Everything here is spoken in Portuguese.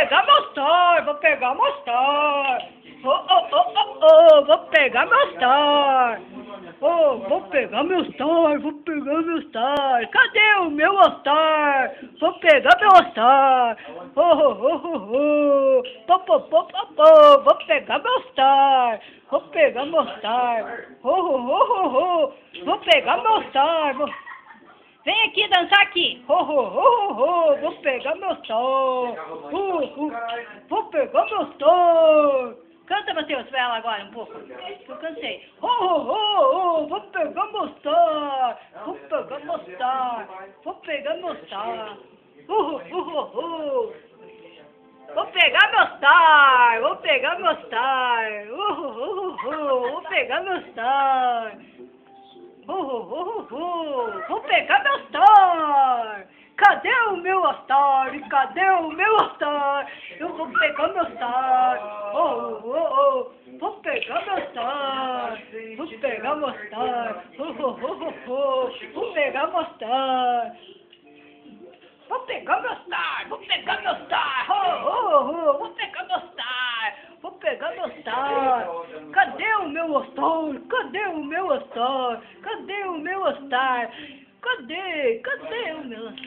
pegar meu Star, vou pegar meu Star. Oh, oh, oh, oh, oh, vou pegar meu Star. Oh, vou pegar meu Star, vou pegar meu Star. Cadê o meu Star? Vou pegar meu Star. Oh, oh, oh, oh, oh. Pô, pô, pô, pô, pô. Vou pegar meu Star. Vou pegar meu Star. Oh, oh, oh, oh, oh. Vou pegar meu Star. Vem aqui dançar aqui. Oh, oh, oh, oh, oh. Vou pegar meu Star. Vou pegar meu Star. Canta, Matheus, pra ela agora um pouco. Eu cansei. Oh, oh, oh, oh, vou pegar meu Star. Vou pegar meu Star. Vou pegar meu Star. Vou pegar meu Star. Vou pegar meu Star. Vou pegar meu Star. Vou pegar meu Star. Cadê o meu Star? Cadê o meu Star? Eu vou pegar meu Star. Vou pegar meu Star. Vou pegar meu Star. Vou pegar meu Star. Vou pegar meu Star. Vou pegar meu Star. Vou pegar meu Star. Vou pegar meu Star. Cadê o meu Star? Cadê o meu Star? Cadê o meu Star? Cadê o meu Star?